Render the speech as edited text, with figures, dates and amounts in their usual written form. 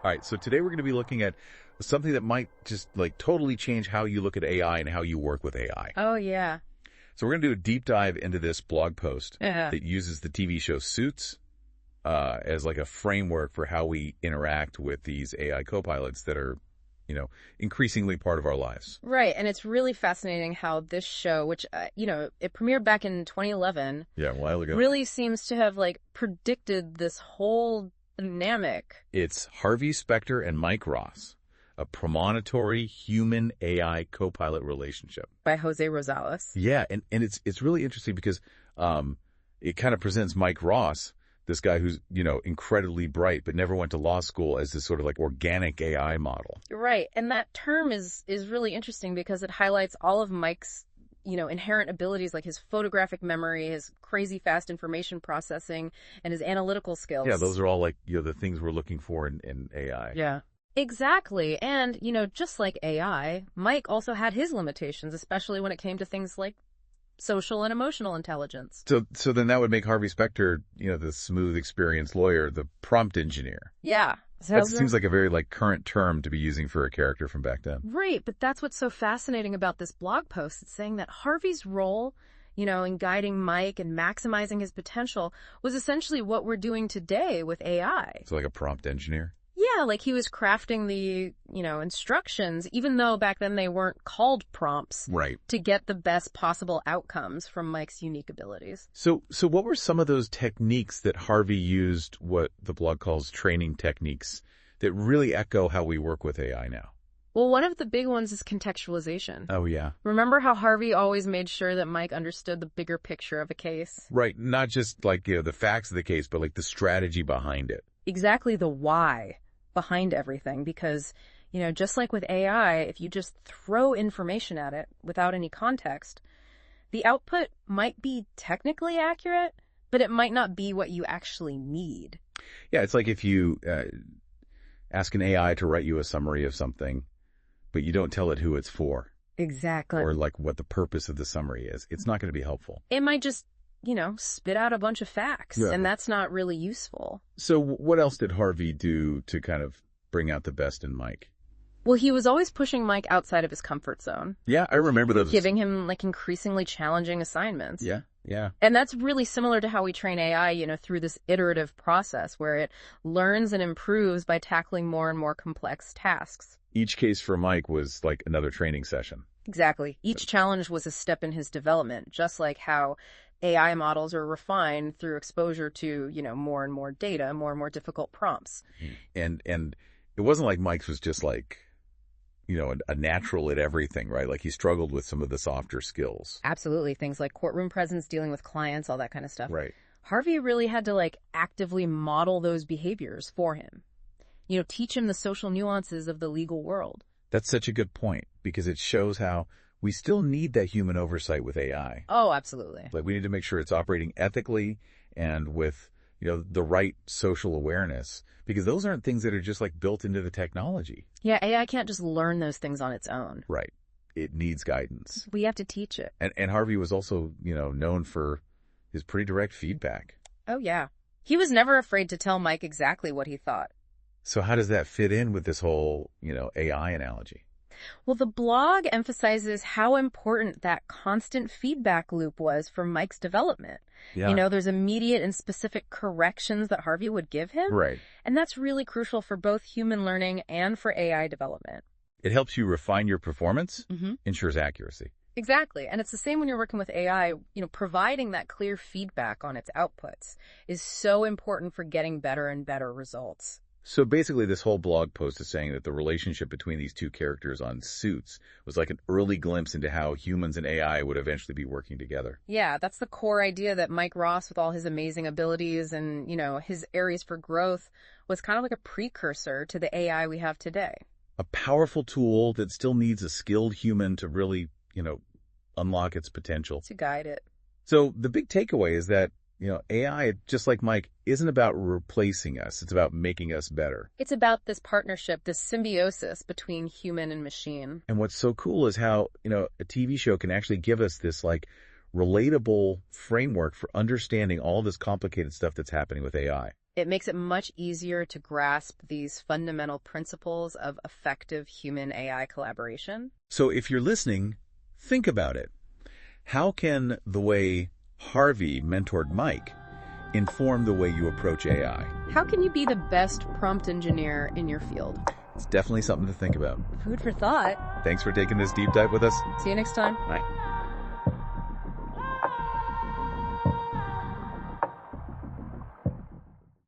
All right, so today we're going to be looking at something that might just like totally change how you look at AI and how you work with AI. Oh, yeah. So we're going to do a deep dive into this blog post Yeah. that uses the TV show Suits as like a framework for how we interact with these AI copilots that are, increasingly part of our lives. Right. And it's really fascinating how this show, which, it premiered back in 2011. Yeah, a while ago. Really seems to have predicted this whole dynamic. It's Harvey Specter and Mike Ross, a premonitory human-AI copilot relationship. By Jose Rosales. Yeah, and it's really interesting because it kind of presents Mike Ross, this guy who's, incredibly bright but never went to law school, as this sort of organic AI model. Right. And that term is really interesting because it highlights all of Mike's inherent abilities, like his photographic memory, his crazy fast information processing, and his analytical skills. Yeah, those are all the things we're looking for in AI. Yeah. Exactly. And, just like AI, Mike also had his limitations, especially when it came to things like social and emotional intelligence. So then that would make Harvey Specter, the smooth, experienced lawyer, the prompt engineer. Yeah. So That seems like a very current term to be using for a character from back then. Right, but that's what's so fascinating about this blog post. It's saying that Harvey's role, in guiding Mike and maximizing his potential was essentially what we're doing today with AI. So like a prompt engineer? Yeah, like he was crafting the, instructions, even though back then they weren't called prompts. Right. To get the best possible outcomes from Mike's unique abilities. So what were some of those techniques that Harvey used, what the blog calls training techniques, that really echo how we work with AI now? Well, one of the big ones is contextualization. Oh, yeah. Remember how Harvey always made sure that Mike understood the bigger picture of a case? Right. Not just the facts of the case, but the strategy behind it. Exactly, the why behind everything, because, just like with AI, if you just throw information at it without any context, the output might be technically accurate, but it might not be what you actually need. Yeah, it's like if you ask an AI to write you a summary of something, but you don't tell it who it's for. Exactly. Or what the purpose of the summary is. It's not going to be helpful. It might just, spit out a bunch of facts, and that's not really useful. So what else did Harvey do to kind of bring out the best in Mike? Well, he was always pushing Mike outside of his comfort zone. Yeah, I remember those. Giving him increasingly challenging assignments. Yeah. And that's really similar to how we train AI, through this iterative process where it learns and improves by tackling more and more complex tasks. Each case for Mike was like another training session. Exactly. Each challenge was a step in his development, just like how AI models are refined through exposure to, more and more data, more and more difficult prompts. And it wasn't like Mike's was just a natural at everything, right? He struggled with some of the softer skills. Absolutely. Things like courtroom presence, dealing with clients, all that kind of stuff. Right. Harvey really had to actively model those behaviors for him. Teach him the social nuances of the legal world. That's such a good point, because it shows how we still need that human oversight with AI. Oh, absolutely. We need to make sure it's operating ethically and with, the right social awareness, because those aren't things that are just built into the technology. Yeah, AI can't just learn those things on its own. Right. It needs guidance. We have to teach it. And Harvey was also, known for his pretty direct feedback. Oh, yeah. He was never afraid to tell Mike exactly what he thought. So how does that fit in with this whole, AI analogy? Well, the blog emphasizes how important that constant feedback loop was for Mike's development. Yeah. There's immediate and specific corrections that Harvey would give him. Right. And that's really crucial for both human learning and for AI development. It helps you refine your performance, ensures accuracy. Exactly. And it's the same when you're working with AI. Providing that clear feedback on its outputs is so important for getting better and better results. So basically, this whole blog post is saying that the relationship between these two characters on Suits was like an early glimpse into how humans and AI would eventually be working together. Yeah, that's the core idea, that Mike Ross, with all his amazing abilities and, his areas for growth, was kind of like a precursor to the AI we have today. A powerful tool that still needs a skilled human to really, unlock its potential. To guide it. So the big takeaway is that, AI, just like Mike, isn't about replacing us. It's about making us better. It's about this partnership, this symbiosis between human and machine. And what's so cool is how, a TV show can actually give us this, relatable framework for understanding all this complicated stuff that's happening with AI. It makes it much easier to grasp these fundamental principles of effective human-AI collaboration. So if you're listening, think about it. How can the way Harvey mentored Mike inform the way you approach AI? How can you be the best prompt engineer in your field? It's definitely something to think about. Food for thought. Thanks for taking this deep dive with us. See you next time. Bye.